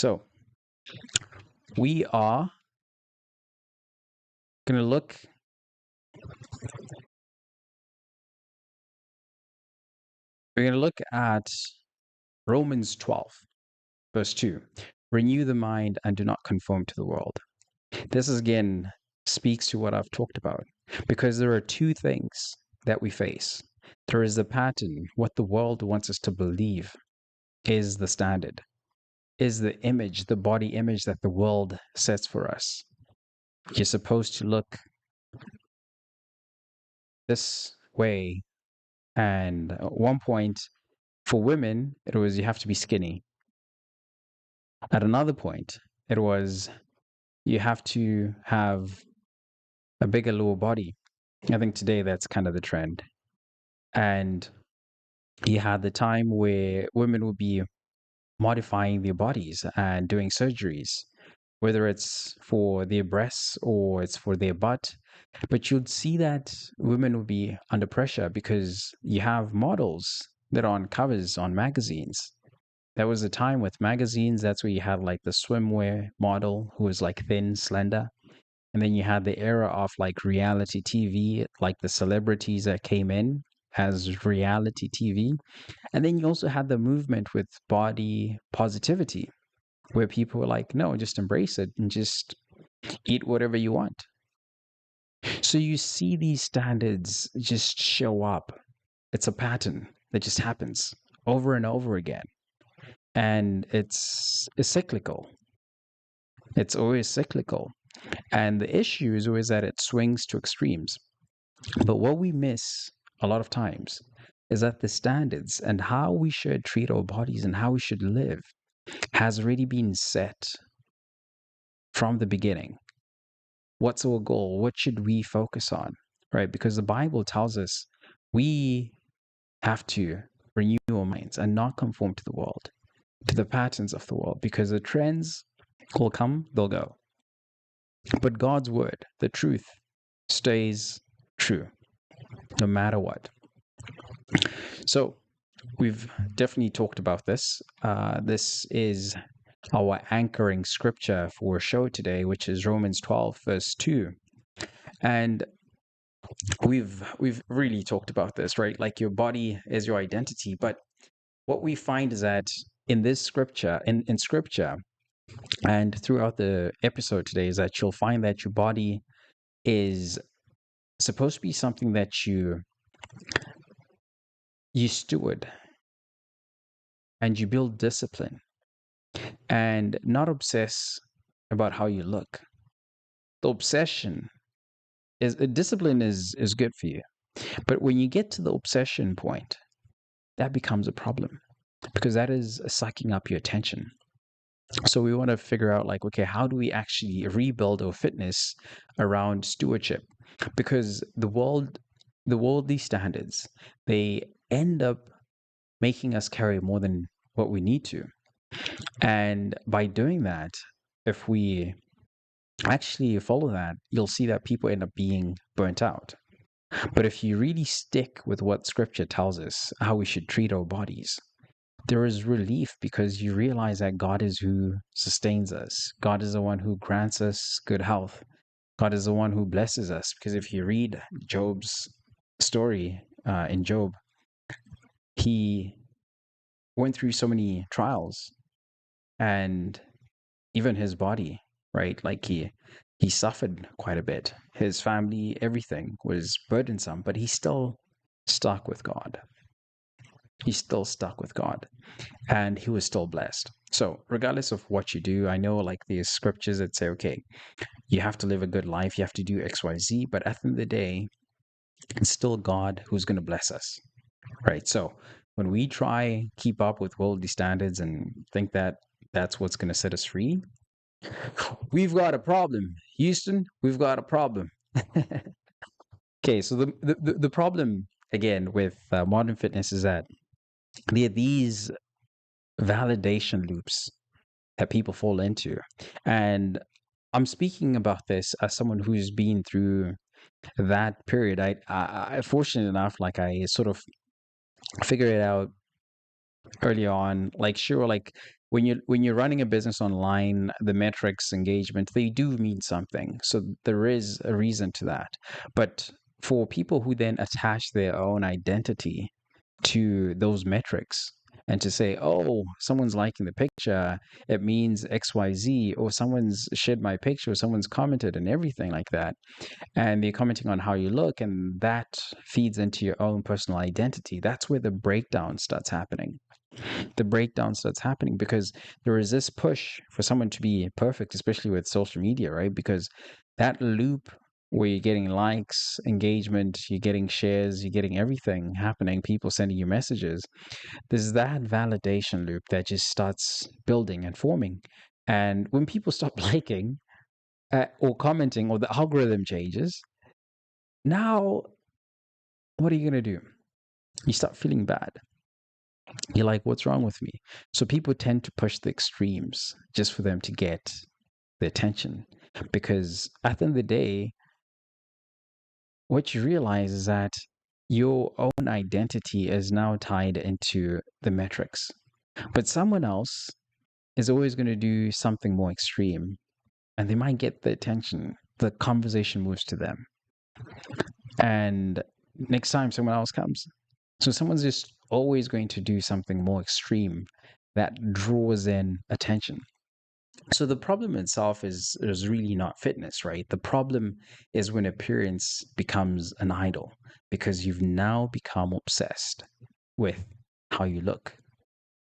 So we are going to look at Romans 12, verse 2. Renew the mind and do not conform to the world. This is, again, speaks to what I've talked about, because there are two things that we face. There is the pattern, what the world wants us to believe is the standard, is the image, the body image that the world sets for us. You're supposed to look this way. And at one point, for women, it was you have to be skinny. At another point, it was you have to have a bigger lower body. I think today that's kind of the trend. And you had the time where women would be modifying their bodies and doing surgeries, whether it's for their breasts or it's for their butt. But you'd see that women would be under pressure because you have models that are on covers on magazines. There was a time with magazines, that's where you had like the swimwear model who was like thin, slender. And then you had the era of like reality TV, like the celebrities that came in as reality TV. And then you also had the movement with body positivity, where people were like, no, just embrace it and just eat whatever you want. So you see these standards just show up. It's a pattern that just happens over and over again. And it's cyclical. It's always cyclical. And the issue is always that it swings to extremes. But what we miss a lot of times is that the standards and how we should treat our bodies and how we should live has already been set from the beginning. What's our goal? What should we focus on? Right? Because the Bible tells us we have to renew our minds and not conform to the world, to the patterns of the world, because the trends will come, they'll go. But God's word, the truth, stays true no matter what. So we've definitely talked about this. This is our anchoring scripture for our show today, which is Romans 12, verse 2. And we've really talked about this, right? Like your body is your identity. But what we find is that in this scripture, in scripture, and throughout the episode today, is that you'll find that your body is supposed to be something that you steward and you build discipline and not obsess about how you look. The obsession is discipline is good for you. But when you get to the obsession point, that becomes a problem because that is sucking up your attention. So we want to figure out like, okay, how do we actually rebuild our fitness around stewardship? Because the worldly standards, they end up making us carry more than what we need to. And by doing that, if we actually follow that, you'll see that people end up being burnt out. But if you really stick with what scripture tells us, how we should treat our bodies, there is relief because you realize that God is who sustains us. God is the one who grants us good health. God is the one who blesses us. Because if you read Job's story in Job, he went through so many trials and even his body, right? Like he suffered quite a bit. His family, everything was burdensome, but he still stuck with God. He still stuck with God and he was still blessed. So regardless of what you do, I know like these scriptures that say, okay, you have to live a good life, you have to do X, Y, Z, but at the end of the day, it's still God who's going to bless us, right? So when we try keep up with worldly standards and think that that's what's going to set us free, we've got a problem. Houston, we've got a problem. Okay, so the problem, again, with modern fitness is that there are these validation loops that people fall into. And I'm speaking about this as someone who's been through that period. I fortunate enough, like I sort of figured it out early on. Like, sure, like when you're running a business online, the metrics, engagement, they do mean something. So there is a reason to that. But for people who then attach their own identity to those metrics and to say, oh, someone's liking the picture, it means XYZ, or someone's shared my picture, or someone's commented and everything like that. And they're commenting on how you look, and that feeds into your own personal identity. That's where the breakdown starts happening. The breakdown starts happening because there is this push for someone to be perfect, especially with social media, right? Because that loop where you're getting likes, engagement, you're getting shares, you're getting everything happening, people sending you messages. There's that validation loop that just starts building and forming. And when people stop liking or commenting, or the algorithm changes, now what are you going to do? You start feeling bad. You're like, what's wrong with me? So people tend to push the extremes just for them to get the attention. Because at the end of the day, what you realize is that your own identity is now tied into the metrics. But someone else is always going to do something more extreme, and they might get the attention. The conversation moves to them. And next time someone else comes. So someone's just always going to do something more extreme that draws in attention. So the problem itself is really not fitness, right? The problem is when appearance becomes an idol because you've now become obsessed with how you look.